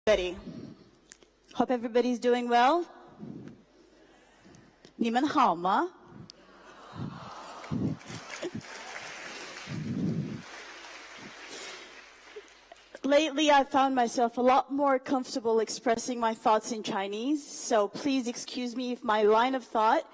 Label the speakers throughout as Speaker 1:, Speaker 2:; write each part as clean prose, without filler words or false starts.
Speaker 1: everybody. Hope everybody's doing well. 你们好吗? Lately, I've found myself a lot more comfortable expressing my thoughts in Chinese, so please excuse me if my line of thought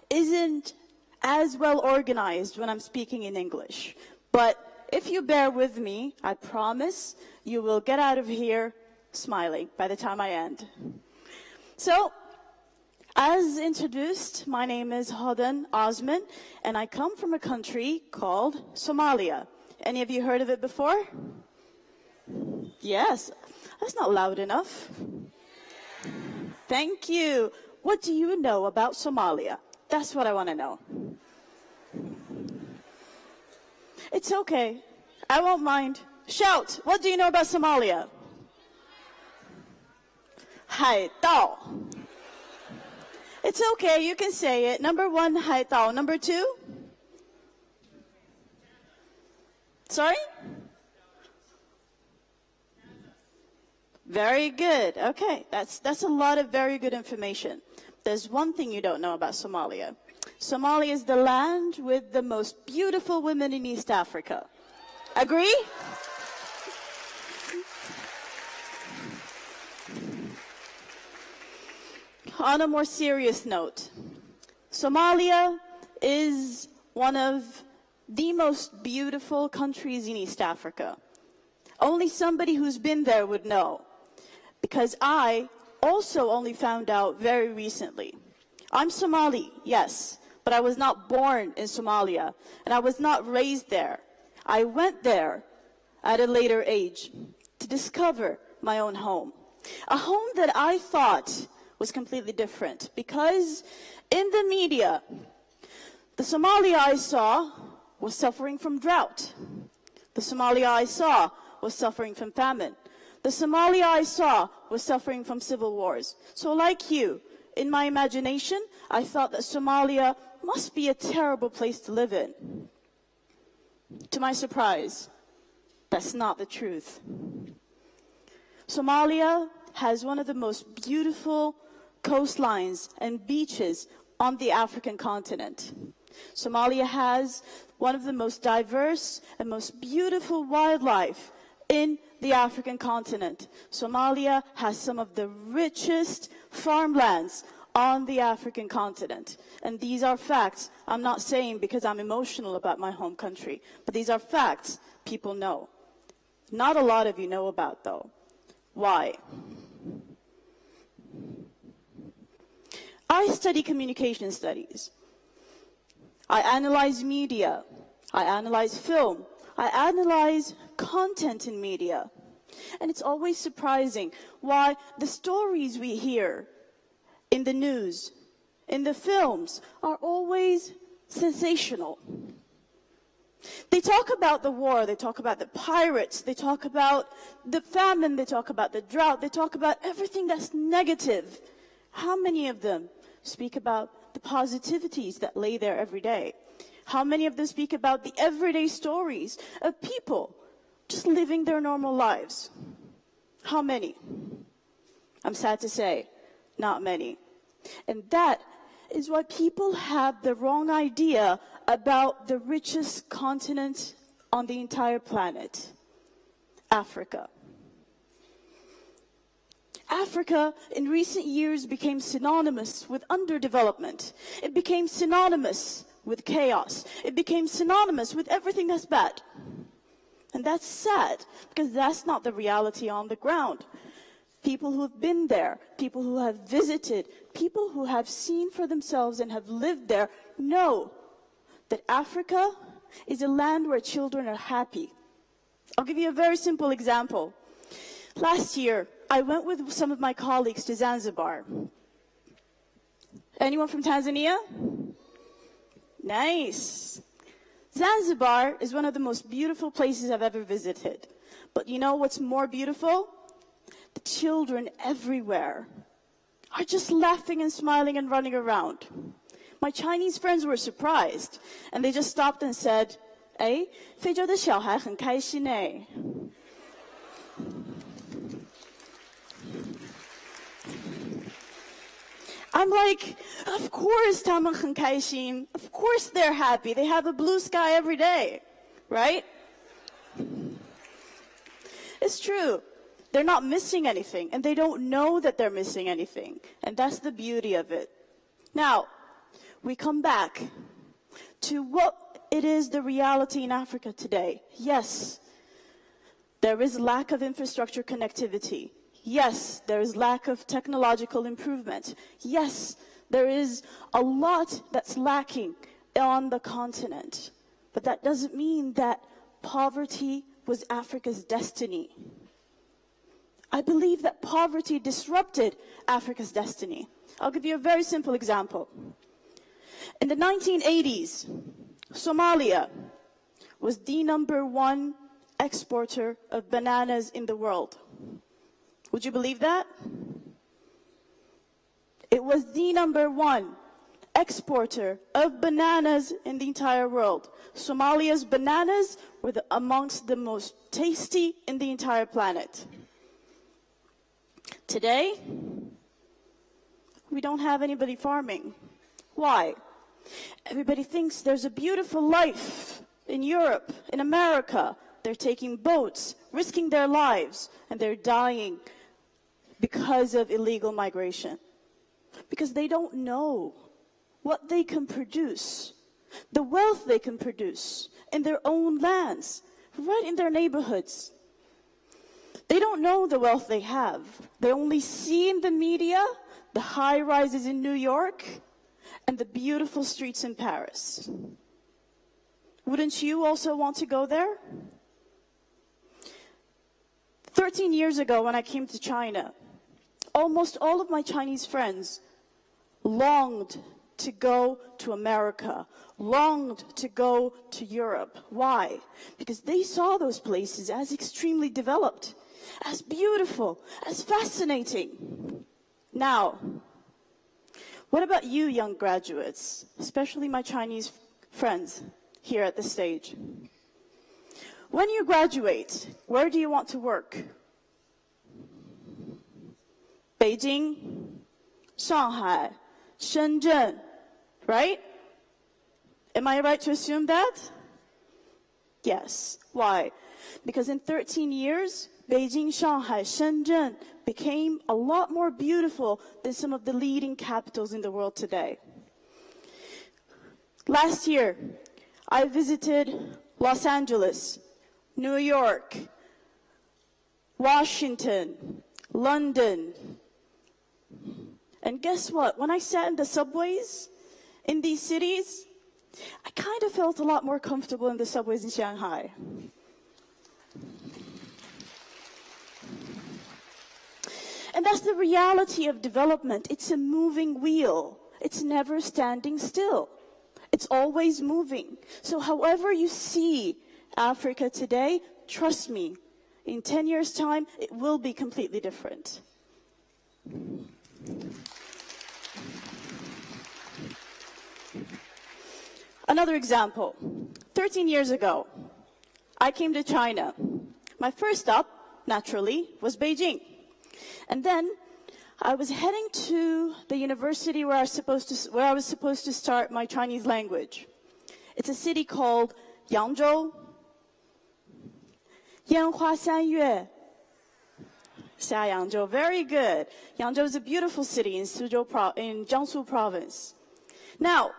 Speaker 1: isn't as well organized when I'm speaking in English. But if you bear with me, I promise you will get out of here smiling by the time I end. So, as introduced, my name is Hodan Osman, and I come from a country called Somalia. Any of you heard of it before? Yes, that's not loud enough. Thank you. What do you know about Somalia? That's what I want to know. It's okay. I won't mind. Shout. What do you know about Somalia? 海盗. It's okay. You can say it. Number one, 海盗. Number two? Sorry? Very good. Okay, that's a lot of very good information. There's one thing you don't know about Somalia. Somalia is the land with the most beautiful women in East Africa. Agree? On a more serious note, Somalia is one of the most beautiful countries in East Africa. Only somebody who's been there would know. Because I also only found out very recently. I'm Somali, yes, but I was not born in Somalia, and I was not raised there. I went there at a later age to discover my own home. A home that I thought was completely different, because in the media, the Somalia I saw was suffering from drought. The Somalia I saw was suffering from famine. The Somalia I saw was suffering from civil wars. So like you, in my imagination, I thought that Somalia must be a terrible place to live in. To my surprise, that's not the truth. Somalia has one of the most beautiful coastlines and beaches on the African continent. Somalia has one of the most diverse and most beautiful wildlife in the African continent. Somalia has some of the richest farmlands on the African continent. And these are facts. I'm not saying because I'm emotional about my home country, but these are facts people know. Not a lot of you know about, though. Why? I study communication studies. I analyze media. I analyze film. I analyze content in media. And it's always surprising why the stories we hear in the news, in the films, are always sensational. They talk about the war, they talk about the pirates, they talk about the famine, they talk about the drought, they talk about everything that's negative. How many of them speak about the positivities that lay there every day? How many of them speak about the everyday stories of people just living their normal lives? How many? I'm sad to say, not many. And that is why people have the wrong idea about the richest continent on the entire planet, Africa. Africa, in recent years, became synonymous with underdevelopment. It became synonymous with chaos. It became synonymous with everything that's bad. And that's sad, because that's not the reality on the ground. People who have been there, people who have visited, people who have seen for themselves and have lived there know that Africa is a land where children are happy. I'll give you a very simple example. Last year, I went with some of my colleagues to Zanzibar. Anyone from Tanzania? Nice. Zanzibar is one of the most beautiful places I've ever visited. But you know what's more beautiful? The children everywhere are just laughing and smiling and running around. My Chinese friends were surprised, and they just stopped and said, 哎，非洲的小孩很开心哎。I'm like, of course 他们很开心. Of course they're happy. They have a blue sky every day, right? It's true. They're not missing anything, and they don't know that they're missing anything. And that's the beauty of it. Now, we come back to what it is the reality in Africa today. Yes, there is lack of infrastructure connectivity. Yes, there is lack of technological improvement. Yes, there is a lot that's lacking on the continent. But that doesn't mean that poverty was Africa's destiny. I believe that poverty disrupted Africa's destiny. I'll give you a very simple example. In the 1980s, Somalia was the #1 exporter of bananas in the world. Would you believe that? It was the #1 exporter of bananas in the entire world. Somalia's bananas were amongst the most tasty in the entire planet. Today, we don't have anybody farming. Why? Everybody thinks there's a beautiful life in Europe, in America. They're taking boats, risking their lives, and they're dying because of illegal migration. Because they don't know what they can produce, the wealth they can produce in their own lands, right in their neighborhoods. They don't know the wealth they have. They only see in the media the high rises in New York and the beautiful streets in Paris. Wouldn't you also want to go there? 13 years ago when I came to China, almost all of my Chinese friends longed to go to America, longed to go to Europe. Why? Because they saw those places as extremely developed, as beautiful, as fascinating. Now, what about you young graduates, especially my Chinese friends here at the stage? When you graduate, where do you want to work? Beijing, Shanghai, Shenzhen, right? Am I right to assume that? Yes. Why? Because in 13 years, Beijing, Shanghai, Shenzhen became a lot more beautiful than some of the leading capitals in the world today. Last year, I visited Los Angeles, New York, Washington, London. And guess what? When I sat in the subways in these cities, I kind of felt a lot more comfortable in the subways in Shanghai. And that's the reality of development. It's a moving wheel. It's never standing still. It's always moving. So however you see Africa today, trust me, in 10 years' time, it will be completely different. Another example. 13 years ago, I came to China. My first stop, naturally, was Beijing. And then I was heading to the university where I was supposed to start my Chinese language. It's a city called Yangzhou. 烟花三月 下扬州. Very good. Yangzhou is a beautiful city in Jiangsu province. Now,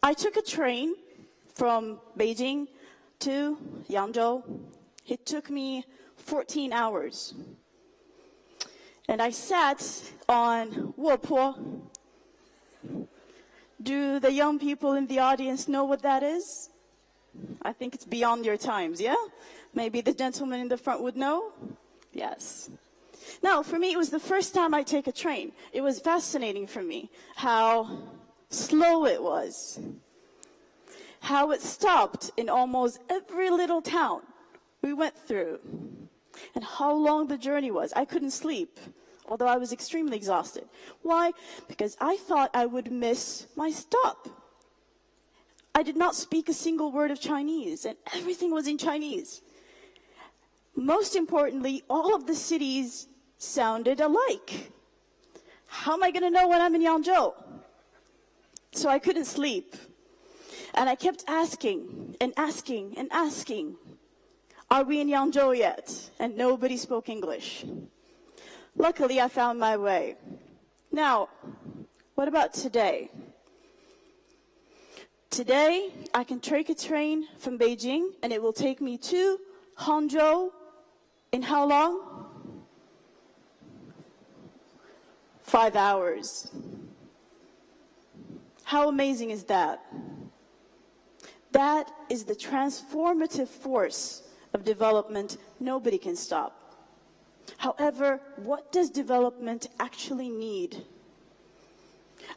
Speaker 1: I took a train from Beijing to Yangzhou. It took me 14 hours. And I sat on Wopo. Do the young people in the audience know what that is? I think it's beyond your times, yeah? Maybe the gentleman in the front would know? Yes. Now, for me, it was the first time I take a train. It was fascinating for me how slow it was, how it stopped in almost every little town we went through, and how long the journey was. I couldn't sleep, although I was extremely exhausted. Why? Because I thought I would miss my stop. I did not speak a single word of Chinese, and everything was in Chinese. Most importantly, all of the cities sounded alike. How am I going to know when I'm in Yangzhou? So I couldn't sleep. And I kept asking and asking and asking, are we in Yangzhou yet? And nobody spoke English. Luckily, I found my way. Now, what about today? Today, I can take a train from Beijing, and it will take me to Hangzhou in how long? 5 hours. How amazing is that? That is the transformative force of development nobody can stop. However, what does development actually need?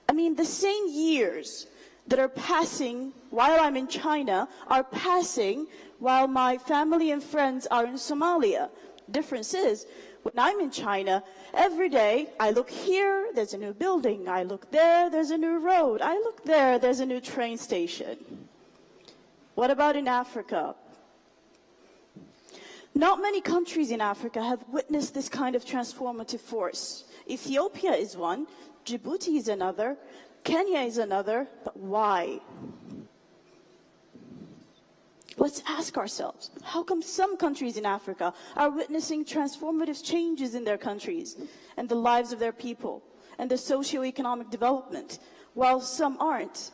Speaker 1: I mean, the same years that are passing while I'm in China are passing while my family and friends are in Somalia. Difference is, when I'm in China, every day I look here, there's a new building. I look there, there's a new road. I look there, there's a new train station. What about in Africa? Not many countries in Africa have witnessed this kind of transformative force. Ethiopia is one, Djibouti is another, Kenya is another, but why? Let's ask ourselves, how come some countries in Africa are witnessing transformative changes in their countries and the lives of their people and the socio-economic development, while some aren't?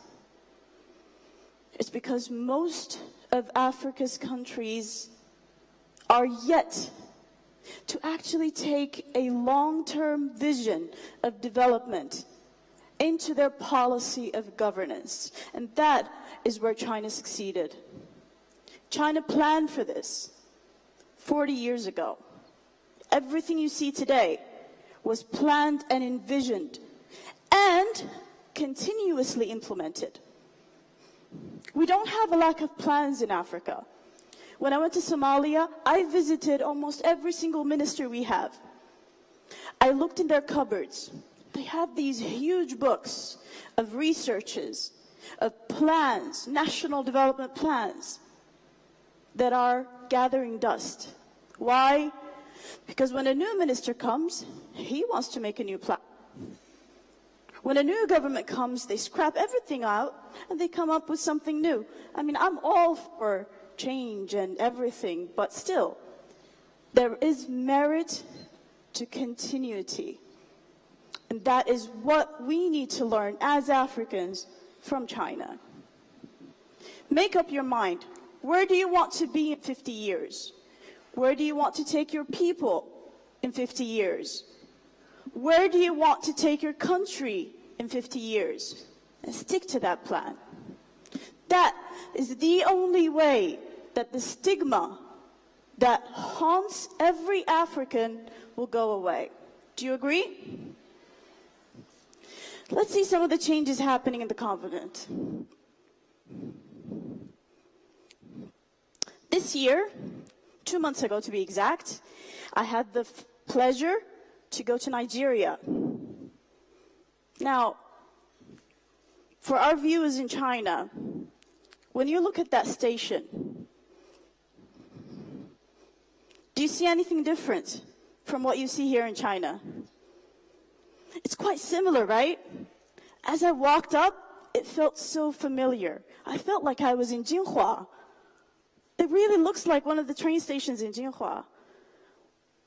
Speaker 1: It's because most of Africa's countries are yet to actually take a long-term vision of development into their policy of governance. And that is where China succeeded. China planned for this 40 years ago. Everything you see today was planned and envisioned and continuously implemented. We don't have a lack of plans in Africa. When I went to Somalia, I visited almost every single minister we have. I looked in their cupboards. They have these huge books of researches, of plans, national development plans, that are gathering dust. Why? Because when a new minister comes, he wants to make a new plan. When a new government comes, they scrap everything out and they come up with something new. I mean, I'm all for change and everything, but still, there is merit to continuity. And that is what we need to learn as Africans from China. Make up your mind. Where do you want to be in 50 years? Where do you want to take your people in 50 years? Where do you want to take your country in 50 years? And stick to that plan. That is the only way that the stigma that haunts every African will go away. Do you agree? Let's see some of the changes happening in the continent. This year, 2 months ago to be exact, I had the pleasure to go to Nigeria. Now, for our viewers in China, when you look at that station, do you see anything different from what you see here in China? It's quite similar, right? As I walked up, it felt so familiar. I felt like I was in Jinhua. It really looks like one of the train stations in Jinhua.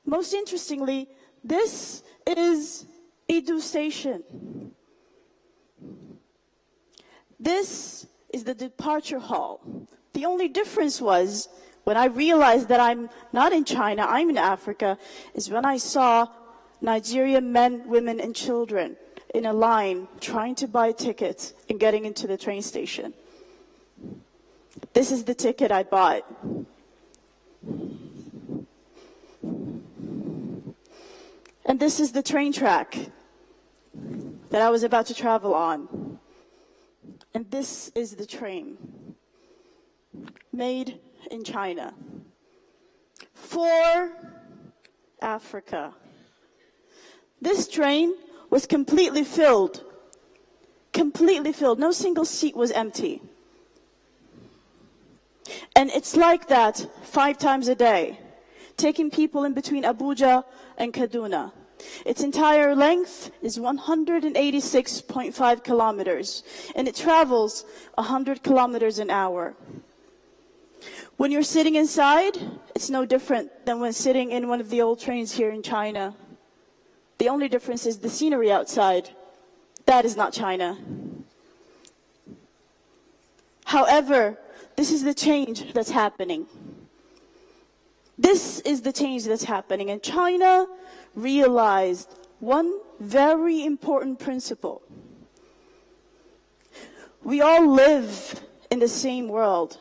Speaker 1: Most interestingly, this is Idu Station. This is the departure hall. The only difference was, when I realized that I'm not in China, I'm in Africa, is when I saw Nigerian men, women, and children in a line trying to buy tickets and getting into the train station. This is the ticket I bought. And this is the train track that I was about to travel on. And this is the train, made in China, for Africa. This train was completely filled. No single seat was empty. And it's like that 5 times a day, taking people in between Abuja and Kaduna. Its entire length is 186.5 kilometers, and it travels 100 kilometers an hour. When you're sitting inside, it's no different than when sitting in one of the old trains here in China. The only difference is the scenery outside. That is not China. However, this is the change that's happening. This is the change that's happening. And China realized one very important principle. We all live in the same world.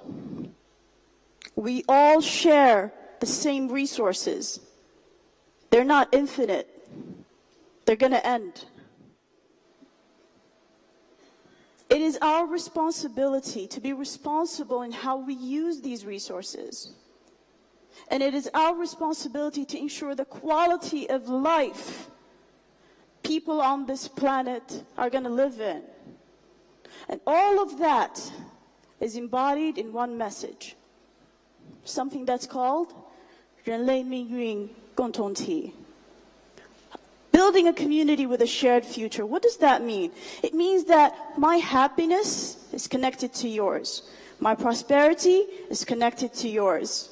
Speaker 1: We all share the same resources. They're not infinite. They're going to end. It is our responsibility to be responsible in how we use these resources. And it is our responsibility to ensure the quality of life people on this planet are going to live in. And all of that is embodied in one message. Something that's called 人类命运共同体. Building a community with a shared future. What does that mean? It means that my happiness is connected to yours. My prosperity is connected to yours.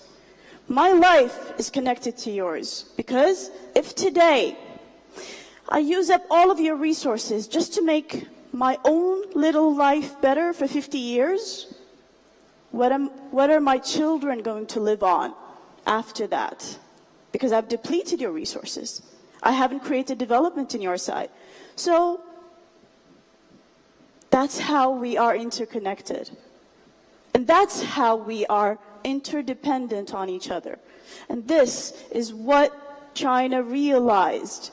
Speaker 1: My life is connected to yours. Because if today I use up all of your resources just to make my own little life better for 50 years, what are my children going to live on after that? Because I've depleted your resources. I haven't created development in your side. So that's how we are interconnected. And that's how we are interdependent on each other. And this is what China realized.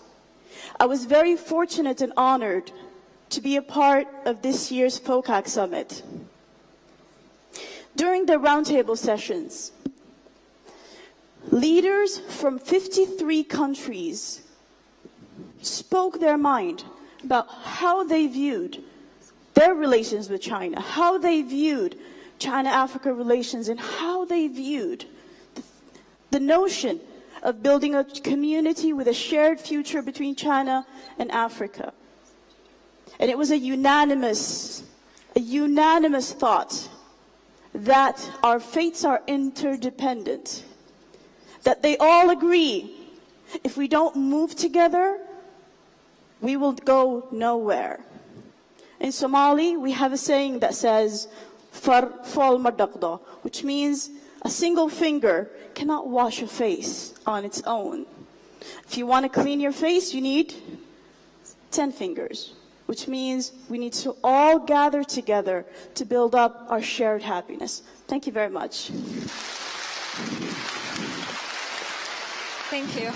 Speaker 1: I was very fortunate and honored to be a part of this year's FOCAC Summit. During the roundtable sessions, leaders from 53 countries spoke their mind about how they viewed their relations with China, how they viewed China-Africa relations, and how they viewed the notion of building a community with a shared future between China and Africa. And it was a unanimous thought that our fates are interdependent, that they all agree if we don't move together, we will go nowhere. In Somali, we have a saying that says, "Far fal madaqda," which means a single finger cannot wash a face on its own. If you want to clean your face, you need 10 fingers, which means we need to all gather together to build up our shared happiness. Thank you very much.
Speaker 2: Thank you.